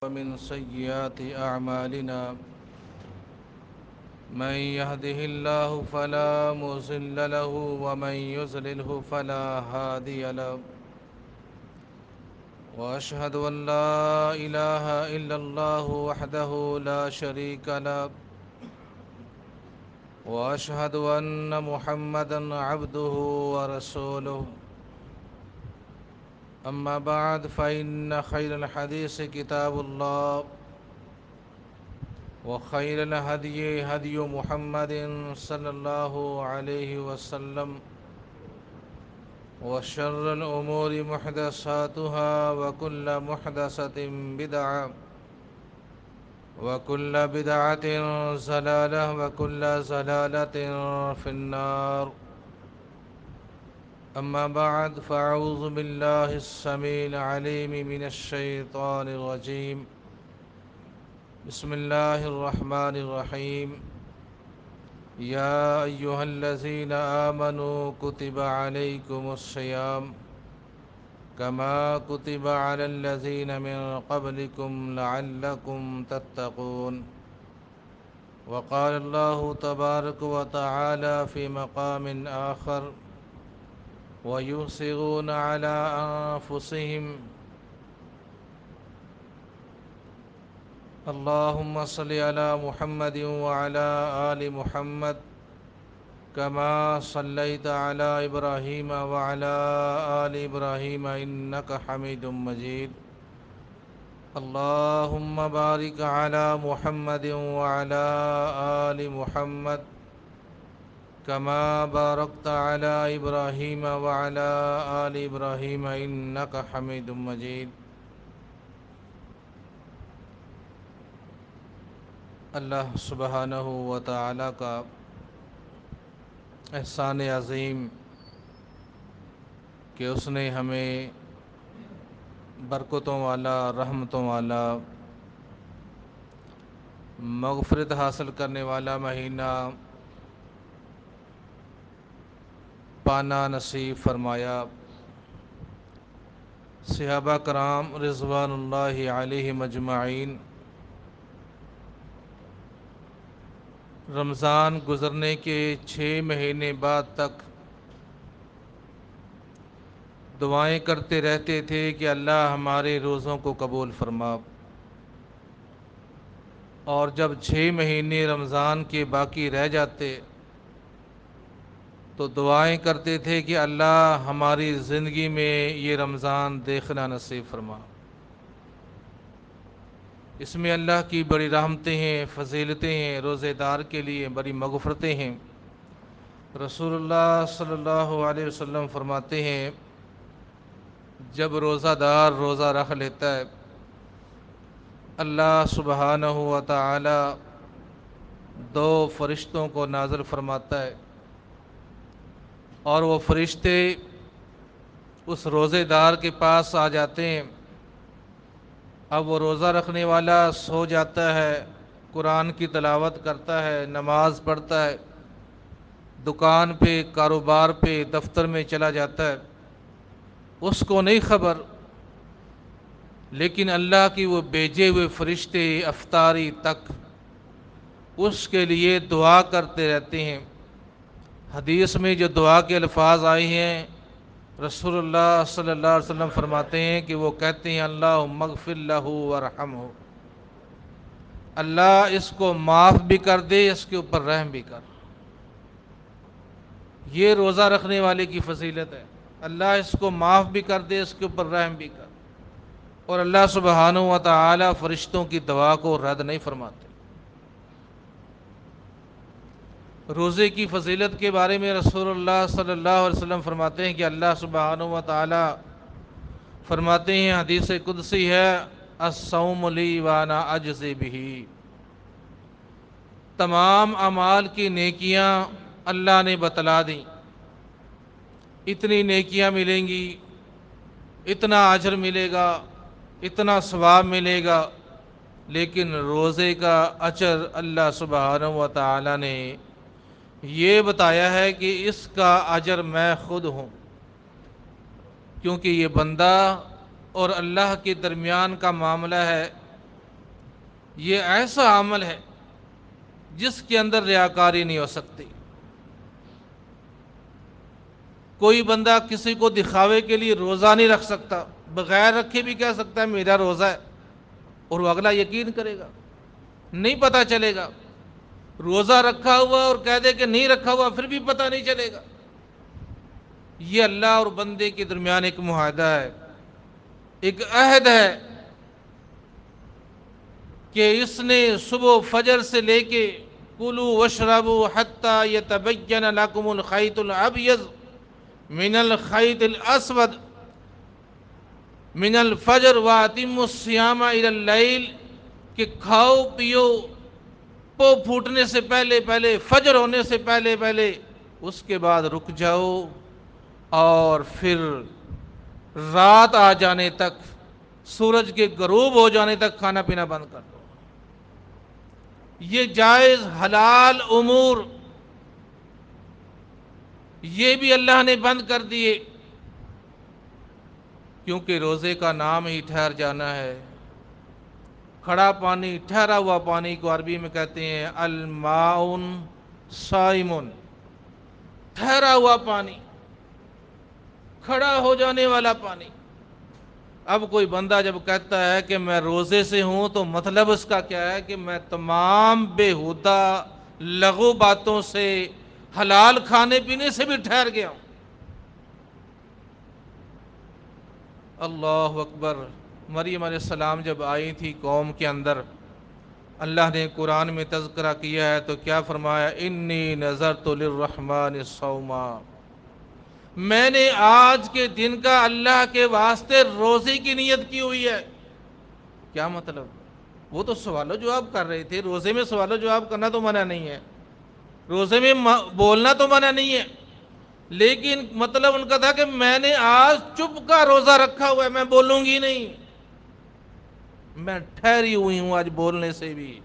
ومن سيئات أعمالنا من يهده الله فلا مضل له ومن يضلله فلا هادي له وأشهد أن لا إله إلا الله وحده لا شريك له وأشهد أن محمدا عبده ورسوله أما بعد فإن خير الحديث كتاب الله وخير الهدي هدي محمد صلى الله عليه وسلم وشر الأمور محدثاتها وكل محدثة بدعة وكل بدعة ضلالة وكل ضلالة في النار أما بعد فأعوذ بالله السميع العليم من الشيطان الرجيم بسم الله الرحمن الرحيم يا أيها الذين آمنوا كتب عليكم الصيام كما كتب على الذين من قبلكم لعلكم تتقون وقال الله تبارك وتعالى في مقام آخر ويؤثرون على أنفسهم اللهم صل على محمد وعلى آل محمد كما صليت على إبراهيم وعلى آل إبراهيم إنك حميد مجيد اللهم بارك على محمد وعلى آل محمد كما باركت على إبراهيم وعلى آل إبراهيم إنك حميد مجيد اللہ سبحانہ و تعالیٰ کا احسان عظیم کہ اس نے ہمیں برکتوں والا رحمتوں والا مغفرت حاصل کرنے والا مہینہ پانا نصیب فرمایا۔ صحابہ کرام رضوان اللہ علیہم اجمعین رمضان گزرنے کے 6 مہینے بعد تک دعائیں کرتے رہتے تھے کہ اللہ ہمارے روزوں کو قبول فرما، اور جب 6 مہینے رمضان کے باقی رہ جاتے تو دعائیں کرتے تھے کہ اللہ ہماری زندگی میں یہ رمضان دیکھنا نصیب فرما۔ اس میں اللہ کی بڑی رحمتیں ہیں، فضیلتیں ہیں، روزے دار کے لیے بڑی مغفرتیں ہیں۔ رسول اللہ صلی اللہ علیہ وسلم فرماتے ہیں جب روزہ دار روزہ رکھ لیتا ہے اللہ سبحانہ و تعالی 2 فرشتوں کو نازل فرماتا ہے، اور وہ فرشتے اس روزے دار کے پاس آ جاتے ہیں۔ اب وہ روزہ رکھنے والا سو جاتا ہے، قرآن کی تلاوت کرتا ہے، نماز پڑھتا ہے، دکان پہ، کاروبار پہ، دفتر میں چلا جاتا ہے، اس کو نہیں خبر، لیکن اللہ کی وہ بھیجے ہوئے فرشتے افطاری تک اس کے لیے دعا کرتے رہتے ہیں۔ حدیث میں جو دعا کے الفاظ آئے ہیں رسول اللہ صلی اللہ علیہ وسلم فرماتے ہیں کہ وہ کہتے ہیں اللہم اغفر لہ ورحمہ، اللہ اس کو معاف بھی کر دے، اس کے اوپر رحم بھی کر۔ یہ روزہ رکھنے والے کی فضیلت ہے، اللہ اس کو معاف بھی کر دے، اس کے اوپر رحم بھی کر، اور اللہ سبحانہ و تعالی فرشتوں کی دعا کو رد نہیں فرماتے۔ روزے کی فضیلت کے بارے میں رسول اللہ صلی اللہ علیہ وسلم فرماتے ہیں کہ اللہ سبحانہ و تعالی فرماتے ہیں، حدیث قدسی ہے، الصوم لی وانا اجزی بہ، تمام اعمال کی نیکیاں اللہ نے بتلا دیں، اتنی نیکیاں ملیں گی، اتنا اجر ملے گا، اتنا ثواب ملے گا، لیکن روزے کا اجر اللہ سبحانہ و تعالی نے یہ بتایا ہے کہ اس کا اجر میں خود ہوں، کیونکہ یہ بندہ اور اللہ کے درمیان کا معاملہ ہے، یہ ایسا عمل ہے جس کے اندر ریاکاری نہیں ہو سکتی۔ کوئی بندہ کسی کو دکھاوے کے لیے روزہ نہیں رکھ سکتا، بغیر رکھے بھی کہہ سکتا ہے میرا روزہ ہے، اور وہ اگلا یقین کرے گا، نہیں پتہ چلے گا۔ روزہ رکھا ہوا اور کہہ دے کہ نہیں رکھا ہوا پھر بھی پتہ نہیں چلے گا۔ یہ اللہ اور بندے کے درمیان ایک معاہدہ ہے، ایک عہد ہے کہ اس نے صبح فجر سے لے کے کلوا واشربوا حتی یتبین لکم الخیط الابیض من الخیط الاسود من الفجر واتموا الصیام الی اللیل، کہ کھاؤ پیو پو پھوٹنے سے پہلے پہلے، فجر ہونے سے پہلے پہلے، اس کے بعد رک جاؤ اور پھر رات آ جانے تک، سورج کے غروب ہو جانے تک کھانا پینا بند کر دو۔ یہ جائز حلال امور یہ بھی اللہ نے بند کر دیے، کیونکہ روزے کا نام ہی ٹھہر جانا ہے۔ کھڑا پانی، ٹھہرا ہوا پانی کو عربی میں کہتے ہیں الماء صائم، ٹھہرا ہوا پانی، کھڑا ہو جانے والا پانی۔ اب کوئی بندہ جب کہتا ہے کہ میں روزے سے ہوں تو مطلب اس کا کیا ہے کہ میں تمام بےہودہ لغو باتوں سے، حلال کھانے پینے سے بھی ٹھہر گیا ہوں۔ اللہ اکبر۔ مریم علیہ السلام جب آئی تھی قوم کے اندر، اللہ نے قرآن میں تذکرہ کیا ہے تو کیا فرمایا؟ انی نذرت للرحمن صوما، میں نے آج کے دن کا اللہ کے واسطے روزے کی نیت کی ہوئی ہے۔ کیا مطلب؟ وہ تو سوال و جواب کر رہے تھے، روزے میں سوال و جواب کرنا تو منع نہیں ہے، روزے میں بولنا تو منع نہیں ہے، لیکن مطلب ان کا تھا کہ میں نے آج چپ کا روزہ رکھا ہوا ہے، میں بولوں گی نہیں، میں ٹھہری ہوئی ہوں آج بولنے سے بھی۔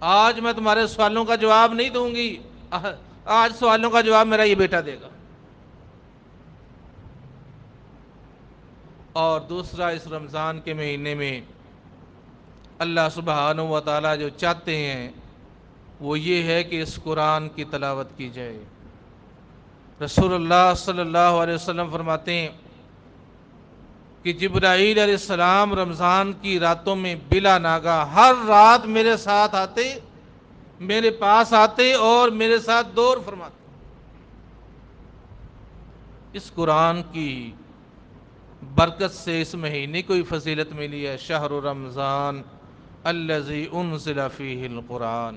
آج میں تمہارے سوالوں کا جواب نہیں دوں گی، آج سوالوں کا جواب میرا یہ بیٹا دے گا۔ اور دوسرا، اس رمضان کے مہینے میں اللہ سبحانہ و تعالیٰ جو چاہتے ہیں وہ یہ ہے کہ اس قرآن کی تلاوت کی جائے۔ رسول اللہ صلی اللہ علیہ وسلم فرماتے ہیں کہ جبرائیل علیہ السلام رمضان کی راتوں میں بلا ناگا ہر رات میرے ساتھ آتے، میرے پاس آتے اور میرے ساتھ دور فرماتے۔ اس قرآن کی برکت سے اس مہینے کو ہی فضیلت ملی ہے، شہر رمضان الذی انزل فیہ القرآن۔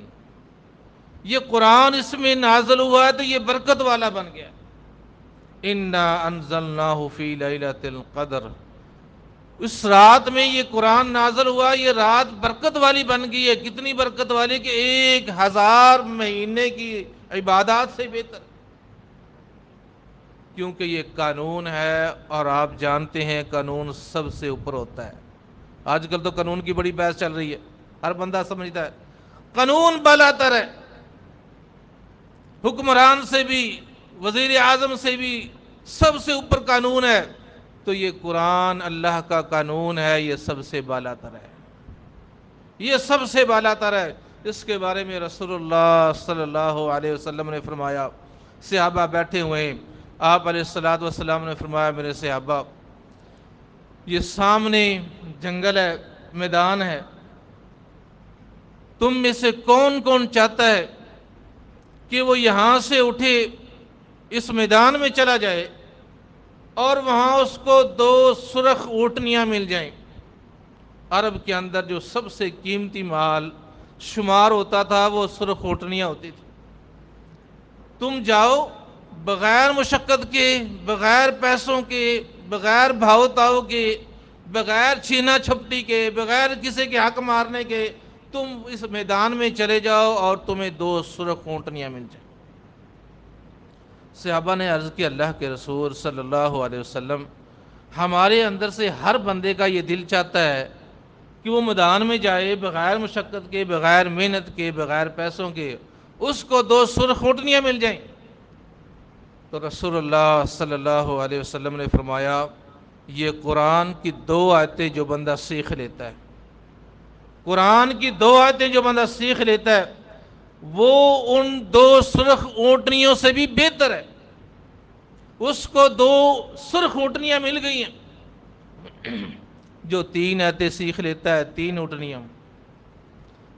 یہ قرآن اس میں نازل ہوا ہے تو یہ برکت والا بن گیا۔ انا انزلناہ فی لیلۃ القدر، اس رات میں یہ قرآن نازل ہوا، یہ رات برکت والی بن گئی ہے۔ کتنی برکت والی کہ 1000 مہینے کی عبادات سے بہتر، کیونکہ یہ قانون ہے اور آپ جانتے ہیں قانون سب سے اوپر ہوتا ہے۔ آج کل تو قانون کی بڑی بحث چل رہی ہے، ہر بندہ سمجھتا ہے قانون بالاتر ہے، حکمران سے بھی، وزیر اعظم سے بھی، سب سے اوپر قانون ہے۔ تو یہ قرآن اللہ کا قانون ہے، یہ سب سے بالاتر ہے، یہ سب سے بالاتر ہے۔ اس کے بارے میں رسول اللہ صلی اللہ علیہ وسلم نے فرمایا، صحابہ بیٹھے ہوئے ہیں، آپ علیہ الصلوۃ والسلام نے فرمایا میرے صحابہ، یہ سامنے جنگل ہے، میدان ہے، تم میں سے کون کون چاہتا ہے کہ وہ یہاں سے اٹھے اس میدان میں چلا جائے اور وہاں اس کو 2 سرخ اونٹنیاں مل جائیں؟ عرب کے اندر جو سب سے قیمتی مال شمار ہوتا تھا وہ سرخ اونٹنیاں ہوتی تھی۔ تم جاؤ بغیر مشقت کے، بغیر پیسوں کے، بغیر بھاؤ تاؤ کے، بغیر چھینا چھپٹی کے، بغیر کسی کے حق مارنے کے، تم اس میدان میں چلے جاؤ اور تمہیں 2 سرخ اونٹنیاں مل جائیں۔ صحابہ نے عرض کی اللہ کے رسول صلی اللہ علیہ وسلم، ہمارے اندر سے ہر بندے کا یہ دل چاہتا ہے کہ وہ میدان میں جائے بغیر مشقت کے، بغیر محنت کے، بغیر پیسوں کے، اس کو 2 سرخ اونٹنیاں مل جائیں۔ تو رسول اللہ صلی اللہ علیہ وسلم نے فرمایا، یہ قرآن کی 2 آیتیں جو بندہ سیکھ لیتا ہے، قرآن کی 2 آیتیں جو بندہ سیکھ لیتا ہے وہ ان 2 سرخ اونٹنیوں سے بھی بہتر ہے. اس کو 2 سرخ اونٹنیاں مل گئی ہیں. جو 3 آیتیں سیکھ لیتا ہے 3 اونٹنیاں،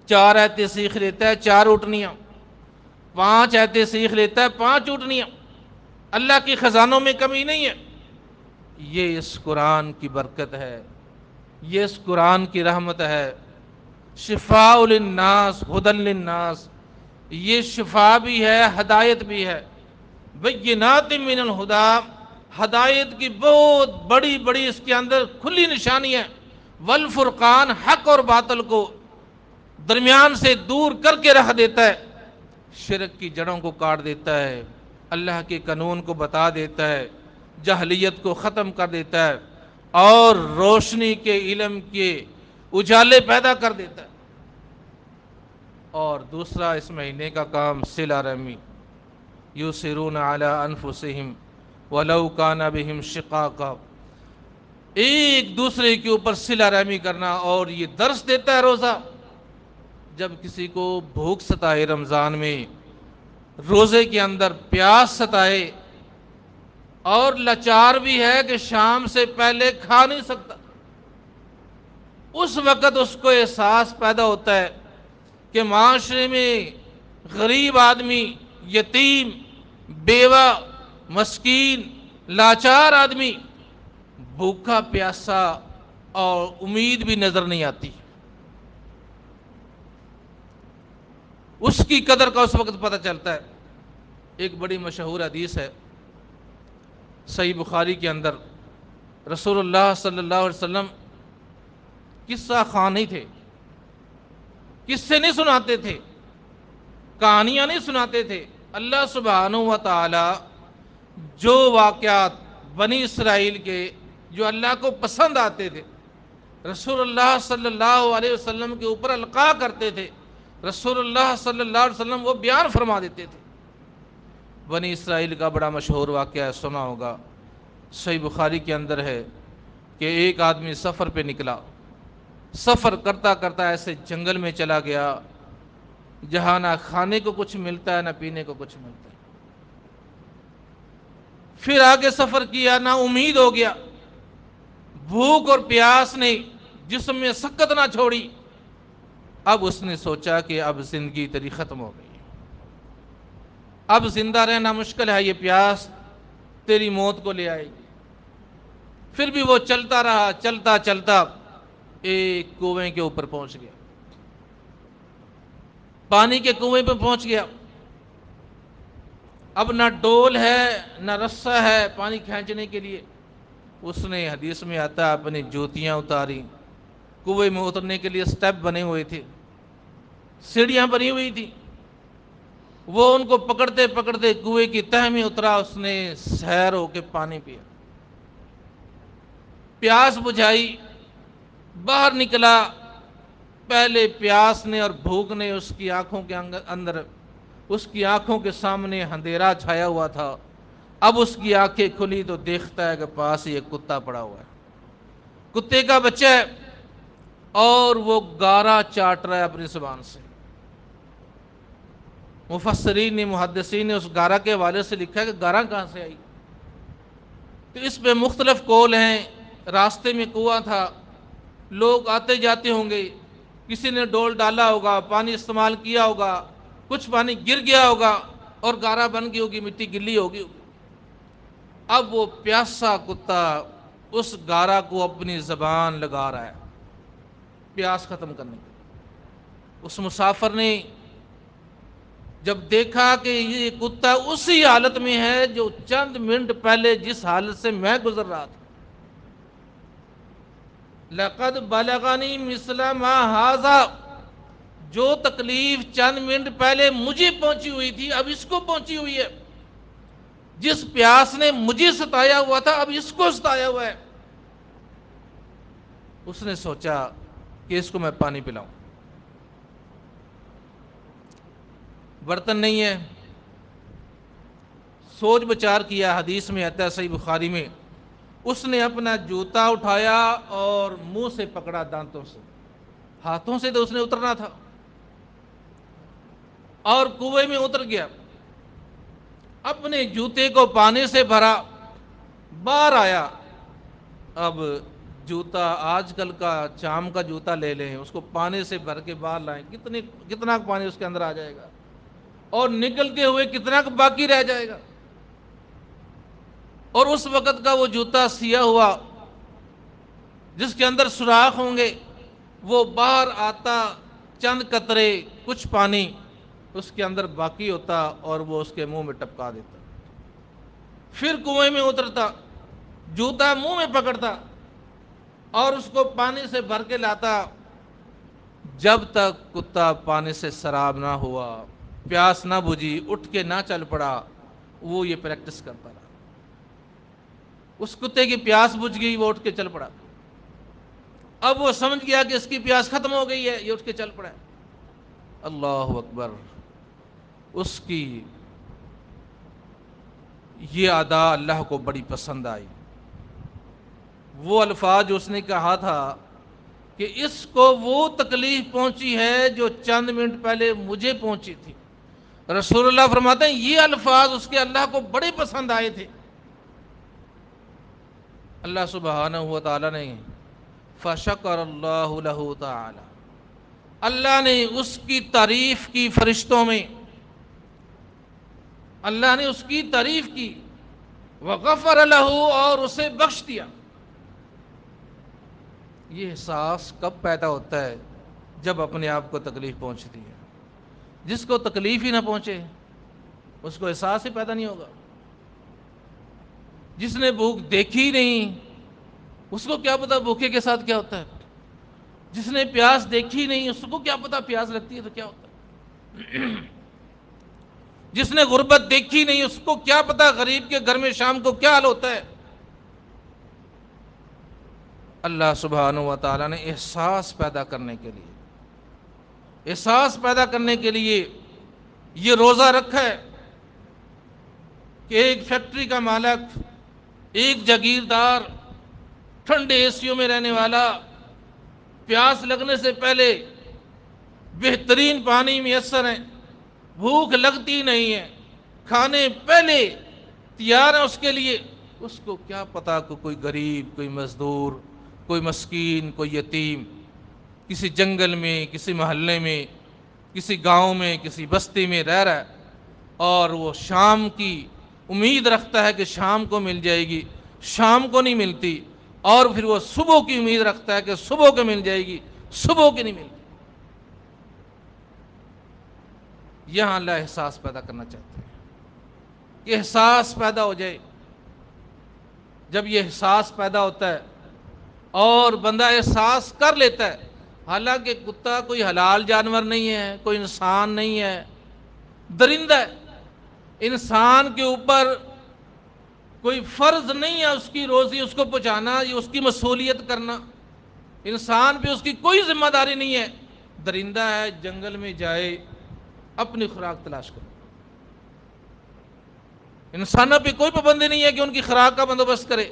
4 آیتیں سیکھ لیتا ہے 4 اونٹنیاں، 5 آیتیں سیکھ لیتا ہے 5 اونٹنیاں. اللہ کی خزانوں میں کمی نہیں ہے. یہ اس قرآن کی برکت ہے، یہ اس قرآن کی رحمت ہے. شفاء للناس ہدی للناس، یہ شفا بھی ہے ہدایت بھی ہے. بینات من الہدی، ہدایت کی بہت بڑی بڑی اس کے اندر کھلی نشانی ہے. والفرقان، حق اور باطل کو درمیان سے دور کر کے رکھ دیتا ہے، شرک کی جڑوں کو کاٹ دیتا ہے، اللہ کے قانون کو بتا دیتا ہے، جہلیت کو ختم کر دیتا ہے اور روشنی کے علم کے اجالے پیدا کر دیتا ہے. اور دوسرا اس مہینے کا کام صلہ رحمی، یُؤْثِرُونَ عَلَىٰ أَنفُسِهِمْ وَلَوْ كَانَ بِهِمْ شِقَاقًا، ایک دوسرے کے اوپر صلہ رحمی کرنا. اور یہ درس دیتا ہے روزہ. جب کسی کو بھوک ستائے رمضان میں، روزے کے اندر پیاس ستائے اور لاچار بھی ہے کہ شام سے پہلے کھا نہیں سکتا، اس وقت اس کو احساس پیدا ہوتا ہے کہ معاشرے میں غریب آدمی، یتیم، بیوہ، مسکین، لاچار آدمی بھوکا پیاسا اور امید بھی نظر نہیں آتی. اس کی قدر کا اس وقت پتہ چلتا ہے. ایک بڑی مشہور حدیث ہے صحیح بخاری کے اندر، رسول اللہ صلی اللہ علیہ وسلم قصہ خوان نہیں تھے، قصے نہیں سناتے تھے، کہانیاں نہیں سناتے تھے. اللہ سبحانہ و تعالی جو واقعات بنی اسرائیل کے جو اللہ کو پسند آتے تھے رسول اللہ صلی اللہ علیہ وسلم کے اوپر القاء کرتے تھے، رسول اللہ صلی اللہ علیہ وسلم وہ بیان فرما دیتے تھے. بنی اسرائیل کا بڑا مشہور واقعہ سنا ہوگا، صحیح بخاری کے اندر ہے کہ ایک آدمی سفر پہ نکلا، سفر کرتا کرتا ایسے جنگل میں چلا گیا جہاں نہ کھانے کو کچھ ملتا ہے نہ پینے کو کچھ ملتا ہے. پھر آگے سفر کیا، نہ امید ہو گیا، بھوک اور پیاس نے جسم میں سکت نہ چھوڑی. اب اس نے سوچا کہ اب زندگی تیری ختم ہو گئی، اب زندہ رہنا مشکل ہے، یہ پیاس تیری موت کو لے آئے گی. پھر بھی وہ چلتا رہا، چلتا چلتا ایک کنویں کے اوپر پہنچ گیا، پانی کے کنویں پہ پہنچ گیا. اب نہ ڈول ہے نہ رسا ہے پانی کھینچنے کے لیے. اس نے، حدیث میں آتا ہے، اپنی جوتیاں اتاری. کنویں میں اترنے کے لیے سٹیپ بنے ہوئے تھے، سیڑھیاں بنی ہوئی تھی. وہ ان کو پکڑتے پکڑتے کنویں کی تہ میں اترا. اس نے سیر ہو کے پانی پیا، پیاس بجھائی، باہر نکلا. پہلے پیاس نے اور بھوک نے اس کی آنکھوں کے اندر، اس کی آنکھوں کے سامنے اندھیرا چھایا ہوا تھا. اب اس کی آنکھیں کھلی تو دیکھتا ہے کہ پاس ہی ایک کتا پڑا ہوا ہے، کتے کا بچہ ہے، اور وہ گارا چاٹ رہا ہے اپنی زبان سے. مفسرین نے، محدثین نے اس گارا کے حوالے سے لکھا ہے کہ گارا کہاں سے آئی. تو اس پہ مختلف قول ہیں. راستے میں کنواں تھا، لوگ آتے جاتے ہوں گے، کسی نے ڈول ڈالا ہوگا، پانی استعمال کیا ہوگا، کچھ پانی گر گیا ہوگا اور گارا بن گئی ہوگی، مٹی گلی ہوگی. اب وہ پیاسا کتا اس گارا کو اپنی زبان لگا رہا ہے پیاس ختم کرنے کے لیے. اس مسافر نے جب دیکھا کہ یہ کتا اسی حالت میں ہے جو چند منٹ پہلے جس حالت سے میں گزر رہا تھا، لقد بلغنی مثل ما ھذا، جو تکلیف چند منٹ پہلے مجھے پہنچی ہوئی تھی اب اس کو پہنچی ہوئی ہے، جس پیاس نے مجھے ستایا ہوا تھا اب اس کو ستایا ہوا ہے. اس نے سوچا کہ اس کو میں پانی پلاؤں. برتن نہیں ہے، سوچ بچار کیا. حدیث میں آتا ہے صحیح بخاری میں، اس نے اپنا جوتا اٹھایا اور منہ سے پکڑا دانتوں سے. ہاتھوں سے تو اس نے اترنا تھا، اور کنویں میں اتر گیا، اپنے جوتے کو پانی سے بھرا، باہر آیا۔ اب جوتا آج کل کا چام کا جوتا لے لیں، اس کو پانی سے بھر کے باہر لائیں، کتنا پانی اس کے اندر آ جائے گا، اور نکلتے ہوئے کتنا باقی رہ جائے گا۔ اور اس وقت کا وہ جوتا سیا ہوا جس کے اندر سوراخ ہوں گے، وہ باہر آتا، چند قطرے کچھ پانی اس کے اندر باقی ہوتا اور وہ اس کے منہ میں ٹپکا دیتا، پھر کنویں میں اترتا، جوتا منہ میں پکڑتا اور اس کو پانی سے بھر کے لاتا، جب تک کتا پانی سے سراب نہ ہوا، پیاس نہ بجھی، اٹھ کے نہ چل پڑا، وہ یہ پریکٹس کرتا رہا۔ اس کتے کی پیاس بجھ گئی، وہ اٹھ کے چل پڑا۔ اب وہ سمجھ گیا کہ اس کی پیاس ختم ہو گئی ہے، یہ اٹھ کے چل پڑا۔ اللہ اکبر! اس کی یہ ادا اللہ کو بڑی پسند آئی۔ وہ الفاظ جو اس نے کہا تھا کہ اس کو وہ تکلیف پہنچی ہے جو چند منٹ پہلے مجھے پہنچی تھی، رسول اللہ فرماتے ہیں یہ الفاظ اس کے اللہ کو بڑے پسند آئے تھے۔ اللہ سبحانہ و تعالی نے فشکر اللہ لہ تعالی، اللہ نے اس کی تعریف کی فرشتوں میں، اللہ نے اس کی تعریف کی، وغفر لہ، اور اسے بخش دیا۔ یہ احساس کب پیدا ہوتا ہے؟ جب اپنے آپ کو تکلیف پہنچتی ہے۔ جس کو تکلیف ہی نہ پہنچے اس کو احساس ہی پیدا نہیں ہوگا۔ جس نے بھوک دیکھی نہیں اس کو کیا پتا بھوکے کے ساتھ کیا ہوتا ہے؟ جس نے پیاس دیکھی نہیں اس کو کیا پتا پیاس لگتی ہے تو کیا ہوتا ہے؟ جس نے غربت دیکھی نہیں اس کو کیا پتا غریب کے گھر میں شام کو کیا حال ہوتا ہے؟ اللہ سبحانہ و تعالیٰ نے احساس پیدا کرنے کے لیے، احساس پیدا کرنے کے لیے یہ روزہ رکھا ہے کہ ایک فیکٹری کا مالک، ایک جاگیردار، ٹھنڈے ایسیوں میں رہنے والا، پیاس لگنے سے پہلے بہترین پانی میسر ہے، بھوک لگتی نہیں ہے، کھانے پہلے تیار ہیں اس کے لیے، اس کو کیا پتا کہ کوئی غریب، کوئی مزدور، کوئی مسکین، کوئی یتیم کسی جنگل میں، کسی محلے میں، کسی گاؤں میں، کسی بستی میں رہ رہا ہے، اور وہ شام کی امید رکھتا ہے کہ شام کو مل جائے گی، شام کو نہیں ملتی، اور پھر وہ صبح کی امید رکھتا ہے کہ صبح کو مل جائے گی، صبح کی نہیں ملتی۔ یہاں اللہ احساس پیدا کرنا چاہتے ہیں کہ احساس پیدا ہو جائے۔ جب یہ احساس پیدا ہوتا ہے اور بندہ احساس کر لیتا ہے، حالانکہ کتا کوئی حلال جانور نہیں ہے، کوئی انسان نہیں ہے، درندہ ہے، انسان کے اوپر کوئی فرض نہیں ہے اس کی روزی اس کو پہنچانا یا اس کی مصولیت کرنا، انسان پہ اس کی کوئی ذمہ داری نہیں ہے، درندہ ہے، جنگل میں جائے اپنی خوراک تلاش کرے۔ انسانوں پہ کوئی پابندی نہیں ہے کہ ان کی خوراک کا بندوبست کرے،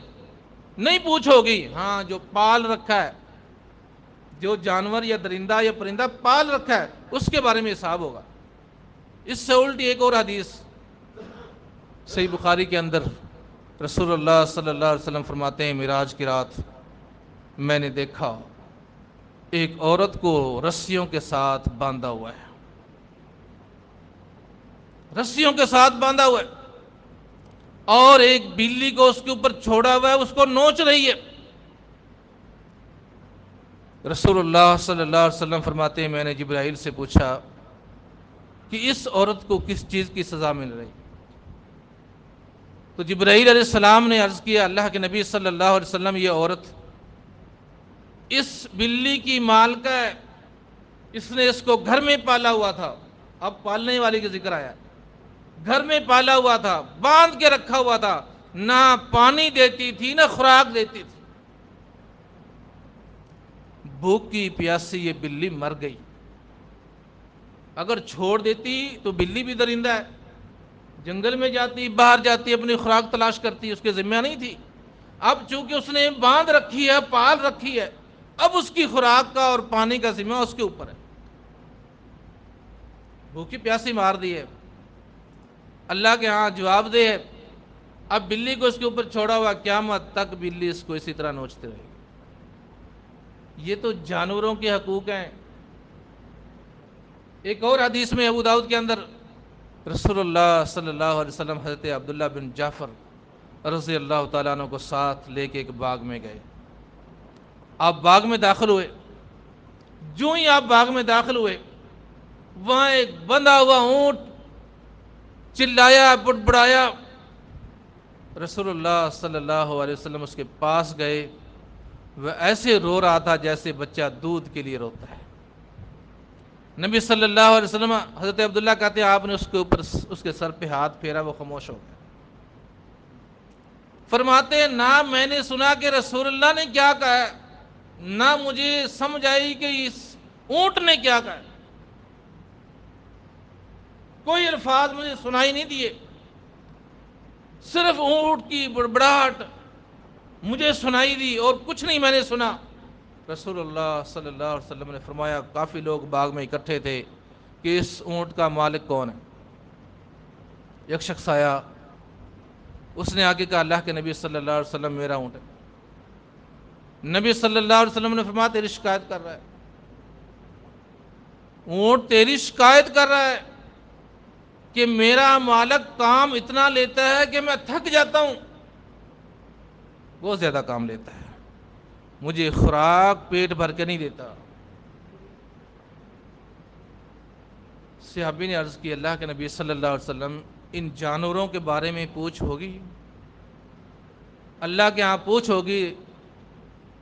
نہیں پوچھو گی۔ ہاں جو پال رکھا ہے، جو جانور یا درندہ یا پرندہ پال رکھا ہے اس کے بارے میں حساب ہوگا۔ اس سے الٹی ایک اور حدیث صحیح بخاری کے اندر رسول اللہ صلی اللہ علیہ وسلم فرماتے ہیں معراج کی رات میں نے دیکھا ایک عورت کو رسیوں کے ساتھ باندھا ہوا ہے، رسیوں کے ساتھ باندھا ہوا ہے، اور ایک بلی کو اس کے اوپر چھوڑا ہوا ہے، اس کو نوچ رہی ہے۔ رسول اللہ صلی اللہ علیہ وسلم فرماتے ہیں میں نے جبرائیل سے پوچھا کہ اس عورت کو کس چیز کی سزا مل رہی؟ تو جبرائیل علیہ السلام نے عرض کیا اللہ کے نبی صلی اللہ علیہ وسلم یہ عورت اس بلی کی مالکہ ہے، اس نے اس کو گھر میں پالا ہوا تھا۔ اب پالنے والے کا ذکر آیا، گھر میں پالا ہوا تھا، باندھ کے رکھا ہوا تھا، نہ پانی دیتی تھی نہ خوراک دیتی تھی، بھوک کی پیاسی یہ بلی مر گئی۔ اگر چھوڑ دیتی تو بلی بھی درندہ ہے، جنگل میں جاتی، باہر جاتی، اپنی خوراک تلاش کرتی، اس کے ذمہ نہیں تھی۔ اب چونکہ اس نے باندھ رکھی ہے، پال رکھی ہے، اب اس کی خوراک کا اور پانی کا ذمہ اس کے اوپر ہے. بھوکی پیاسی مار دی ہے, اللہ کے ہاں جواب دہ ہے. اب بلی کو اس کے اوپر چھوڑا ہوا, قیامت تک بلی اس کو اسی طرح نوچتے رہے گی. یہ تو جانوروں کے حقوق ہیں. ایک اور حدیث میں ابو داؤد کے اندر رسول اللہ صلی اللہ علیہ وسلم حضرت عبداللہ بن جعفر رضی اللہ تعالیٰ عنہ کو ساتھ لے کے ایک باغ میں گئے. آپ باغ میں داخل ہوئے, جو ہی آپ باغ میں داخل ہوئے وہاں ایک بندھا ہوا اونٹ چلایا, بڑبڑایا. رسول اللہ صلی اللہ علیہ وسلم اس کے پاس گئے, وہ ایسے رو رہا تھا جیسے بچہ دودھ کے لیے روتا ہے. نبی صلی اللہ علیہ وسلم, حضرت عبداللہ کہتے ہیں, آپ نے اس کے اوپر اس کے سر پہ ہاتھ پھیرا, وہ خاموش ہو گیا. فرماتے ہیں نہ میں نے سنا کہ رسول اللہ نے کیا کہا ہے, نہ مجھے سمجھ آئی کہ اس اونٹ نے کیا کہا ہے. کوئی الفاظ مجھے سنائی نہیں دیے, صرف اونٹ کی بڑبڑاہٹ مجھے سنائی دی اور کچھ نہیں میں نے سنا. رسول اللہ صلی اللہ علیہ وسلم نے فرمایا, کافی لوگ باغ میں اکٹھے تھے کہ اس اونٹ کا مالک کون ہے. ایک شخص آیا, اس نے آگے کہا اللہ کے نبی صلی اللہ علیہ وسلم میرا اونٹ ہے. نبی صلی اللہ علیہ وسلم نے فرمایا تیری شکایت کر رہا ہے, اونٹ تیری شکایت کر رہا ہے کہ میرا مالک کام اتنا لیتا ہے کہ میں تھک جاتا ہوں. بہت زیادہ کام لیتا ہے, مجھے خوراک پیٹ بھر کے نہیں دیتا. صحابی نے عرض کی اللہ کے نبی صلی اللہ علیہ وسلم ان جانوروں کے بارے میں پوچھ ہوگی, اللہ کے ہاں پوچھ ہوگی.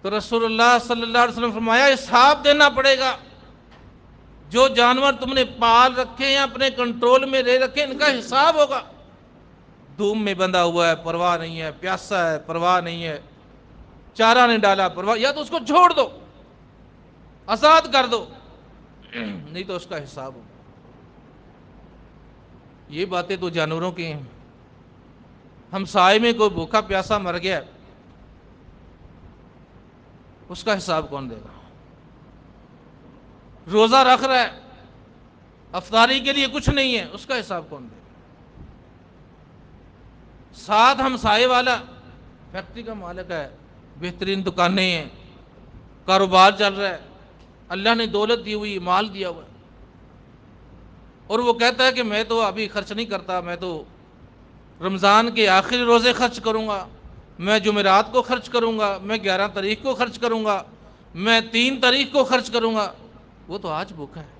تو رسول اللہ صلی اللہ علیہ وسلم فرمایا حساب دینا پڑے گا. جو جانور تم نے پال رکھے ہیں, اپنے کنٹرول میں رہ رکھے, ان کا حساب ہوگا. دھوم میں بندھا ہوا ہے, پرواہ نہیں ہے, پیاسا ہے, پرواہ نہیں ہے, چارہ نہیں ڈالا, پرواہ, یا تو اس کو چھوڑ دو, آزاد کر دو, نہیں تو اس کا حساب ہوگا. یہ باتیں تو جانوروں کی ہیں. ہمسائے میں کوئی بھوکا پیاسا مر گیا, اس کا حساب کون دے گا؟ روزہ رکھ رہا ہے, افطاری کے لیے کچھ نہیں ہے, اس کا حساب کون دے گا؟ ساتھ ہمسائے والا فیکٹری کا مالک ہے, بہترین دکانیں ہیں, کاروبار چل رہا ہے, اللہ نے دولت دی ہوئی, مال دیا ہوا ہے, اور وہ کہتا ہے کہ میں تو ابھی خرچ نہیں کرتا, میں تو رمضان کے آخری روزے خرچ کروں گا, میں جمعرات کو خرچ کروں گا, میں 11 تاریخ کو خرچ کروں گا, میں 3 تاریخ کو خرچ کروں گا. وہ تو آج بھوکا ہے.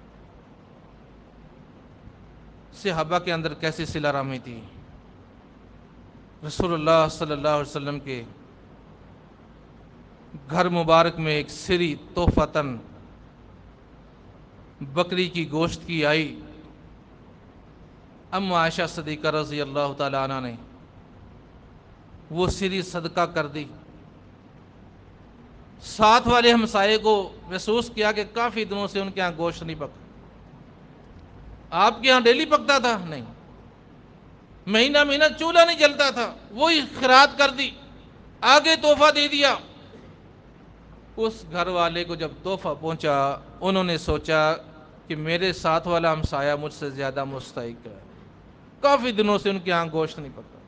صحابہ کے اندر کیسی صلہ رحمی تھی. رسول اللہ صلی اللہ علیہ وسلم کے گھر مبارک میں ایک سری تحفتاً بکری کی گوشت کی آئی. اما عائشہ صدیقہ رضی اللہ تعالی عنہ نے وہ سری صدقہ کر دی. ساتھ والے ہمسائے کو محسوس کیا کہ کافی دنوں سے ان کے ہاں گوشت نہیں پکا. آپ کے ہاں ڈیلی پکتا تھا؟ نہیں, مہینہ مہینہ چولہا نہیں جلتا تھا, وہی خیرات کر دی, آگے تحفہ دے دیا. اس گھر والے کو جب تحفہ پہنچا, انہوں نے سوچا کہ میرے ساتھ والا ہمسایہ مجھ سے زیادہ مستحق ہے, کافی دنوں سے ان کے ہاں گوشت نہیں پکا.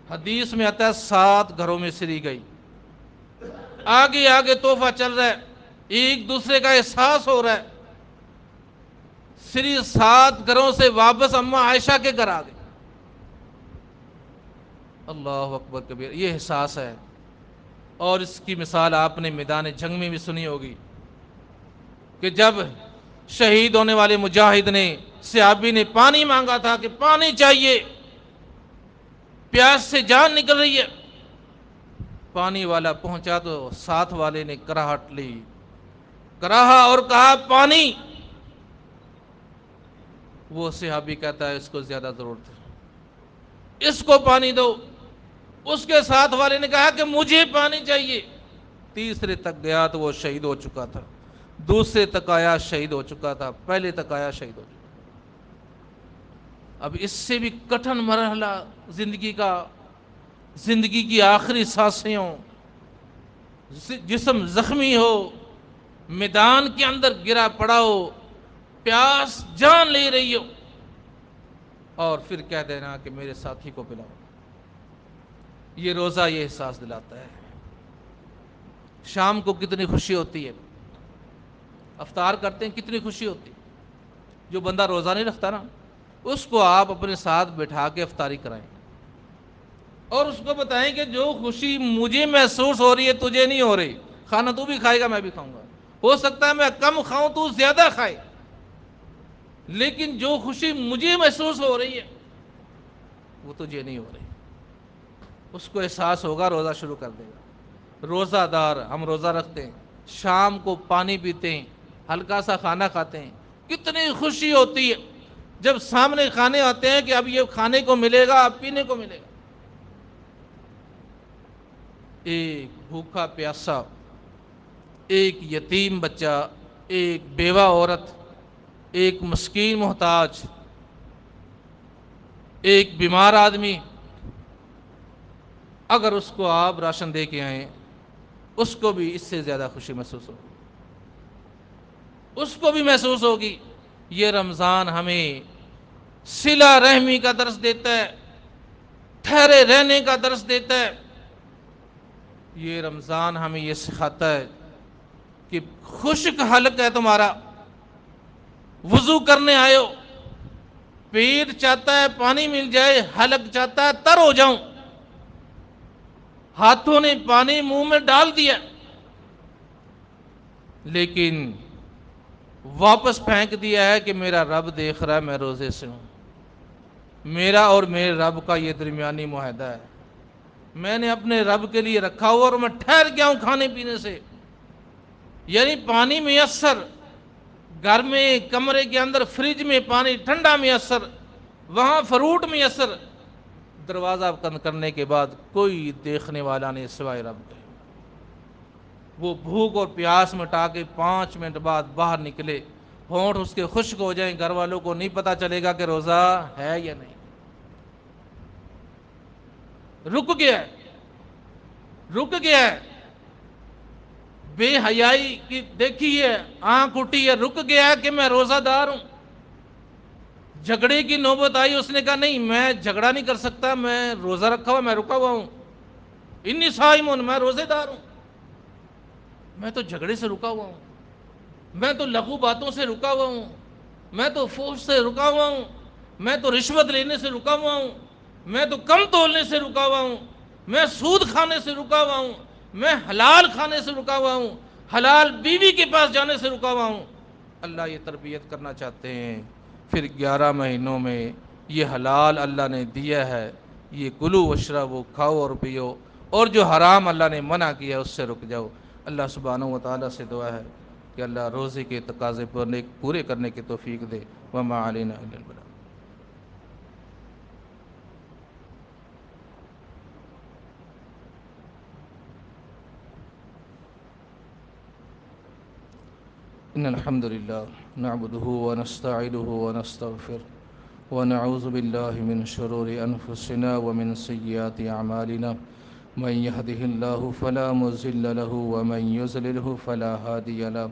حدیث میں آتا ہے 7 گھروں میں سری گئی, آگے آگے تحفہ چل رہا ہے, ایک دوسرے کا احساس ہو رہا ہے. سری 7 گھروں سے واپس اما عائشہ کے گھر آ گئی. اللہ اکبر کبیر, یہ احساس ہے. اور اس کی مثال آپ نے میدان جنگ میں بھی سنی ہوگی کہ جب شہید ہونے والے مجاہد نے, صحابی نے پانی مانگا تھا کہ پانی چاہیے, پیاس سے جان نکل رہی ہے, پانی والا پہنچا تو ساتھ والے نے کراہٹ لی, کراہا اور کہا پانی. وہ صحابی کہتا ہے اس کو زیادہ ضرورت ہے, اس کو پانی دو. اس کے ساتھ والے نے کہا کہ مجھے پانی چاہیے. تیسرے تک گیا تو وہ شہید ہو چکا تھا, دوسرے تک آیا شہید ہو چکا تھا, پہلے تک آیا شہید ہو چکا. اب اس سے بھی کٹھن مرحلہ زندگی کا, زندگی کی آخری سانسیں ہوں, جسم زخمی ہو, میدان کے اندر گرا پڑا ہو، پیاس جان لے رہی ہو، اور پھر کہہ دینا کہ میرے ساتھی کو پلاؤ. یہ روزہ یہ احساس دلاتا ہے. شام کو کتنی خوشی ہوتی ہے، افطار کرتے ہیں کتنی خوشی ہوتی ہے. جو بندہ روزہ نہیں رکھتا نا، اس کو آپ اپنے ساتھ بٹھا کے افطاری کرائیں اور اس کو بتائیں کہ جو خوشی مجھے محسوس ہو رہی ہے تجھے نہیں ہو رہی. کھانا تو بھی کھائے گا، میں بھی کھاؤں گا. ہو سکتا ہے میں کم کھاؤں تو زیادہ کھائے، لیکن جو خوشی مجھے محسوس ہو رہی ہے وہ تجھے نہیں ہو رہی. اس کو احساس ہوگا، روزہ شروع کر دے گا. روزہ دار ہم روزہ رکھتے ہیں، شام کو پانی پیتے ہیں، ہلکا سا کھانا کھاتے ہیں، کتنی خوشی ہوتی ہے جب سامنے کھانے آتے ہیں کہ اب یہ کھانے کو ملے گا، اب پینے کو ملے گا. ایک بھوکا پیاسا، ایک یتیم بچہ، ایک بیوہ عورت، ایک مسکین محتاج، ایک بیمار آدمی، اگر اس کو آپ راشن دے کے آئیں، اس کو بھی اس سے زیادہ خوشی محسوس ہوگی. اس کو بھی محسوس ہوگی. یہ رمضان ہمیں صلہ رحمی کا درس دیتا ہے، ٹھہرے رہنے کا درس دیتا ہے. یہ رمضان ہمیں یہ سکھاتا ہے کہ خشک حلق ہے تمہارا، وضو کرنے آئے ہو، پیٹ چاہتا ہے پانی مل جائے، حلق چاہتا ہے تر ہو جاؤں. ہاتھوں نے پانی منہ میں ڈال دیا لیکن واپس پھینک دیا ہے کہ میرا رب دیکھ رہا ہے، میں روزے سے ہوں. میرا اور میرے رب کا یہ درمیانی معاہدہ ہے. میں نے اپنے رب کے لیے رکھا ہوا اور میں ٹھہر گیا ہوں کھانے پینے سے. یعنی پانی میسر، گھر میں کمرے کے اندر فریج میں پانی ٹھنڈا میسر، وہاں فروٹ میسر، دروازہ بند کرنے کے بعد کوئی دیکھنے والا نہیں سوائے رب کے. وہ بھوک اور پیاس مٹا کے 5 منٹ بعد باہر نکلے، ہونٹ اس کے خشک ہو جائیں، گھر والوں کو نہیں پتا چلے گا کہ روزہ ہے یا نہیں. رک گیا ہے. بے حیائی کی دیکھی ہے، آنکھ اٹھی ہے، رک گیا ہے کہ میں روزہ دار ہوں. جھگڑے کی نوبت آئی، اس نے کہا نہیں میں جھگڑا نہیں کر سکتا، میں روزہ رکھا ہوا، میں رکا ہوا ہوں. انی صائم، میں روزے دار ہوں. میں تو جھگڑے سے رکا ہوا ہوں، میں تو لغو باتوں سے رکا ہوا ہوں، میں تو فحش سے رکا ہوا ہوں، میں تو رشوت لینے سے رکا ہوا ہوں، میں تو کم تولنے سے رکا ہوا ہوں، میں سود کھانے سے رکا ہوا ہوں، میں حلال کھانے سے رکا ہوا ہوں، حلال بیوی کے پاس جانے سے رکا ہوا ہوں. اللہ یہ تربیت کرنا چاہتے ہیں. پھر 11 مہینوں میں یہ حلال اللہ نے دیا ہے، یہ کلو وشربو، کھاؤ اور پیو، اور جو حرام اللہ نے منع کیا اس سے رک جاؤ. اللہ سبحانہ و تعالیٰ سے دعا ہے کہ اللہ روزے کے تقاضے پورے کرنے کی توفیق دے. وما علینا الا البلاغ. إن الحمد لله نعبده ونستعينه ونستغفره ونعوذ بالله من شرور أنفسنا ومن سيئات أعمالنا. من يهده الله فلا مضل له ومن يضلله فلا هادي له.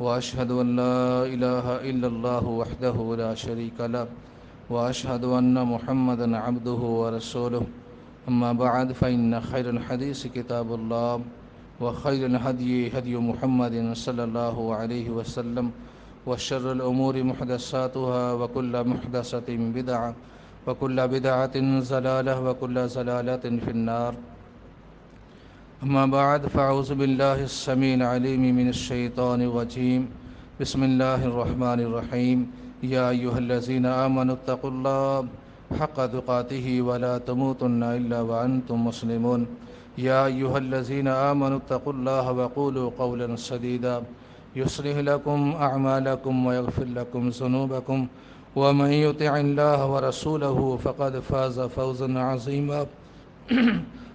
وأشهد أن لا إله إلا الله وحده لا شريك له وأشهد أن محمدا عبده ورسوله. أما بعد فإن خير الحديث كتاب الله وخير الهدي هدي محمد صلى الله عليه وسلم وشر الأمور محدثاتها وكل محدثة بدعة وكل بدعة ضلالة وكل ضلالة في النار. أما بعد فأعوذ بالله السميع العليم من الشيطان الرجيم. بسم الله الرحمن الرحيم. يا أيها الذين آمنوا اتقوا الله حق تقاته ولا تموتن إلا وأنتم مسلمون. يا أيها الذين آمنوا اتقوا الله وقولوا قولا سديدا يصلح لكم أعمالكم ويغفر لكم ذنوبكم ومن يطع الله ورسوله فقد فاز فوزا عظيما.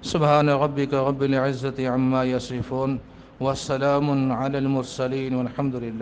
سبحان ربك رب العزة عما يصفون والسلام على المرسلين والحمد لله.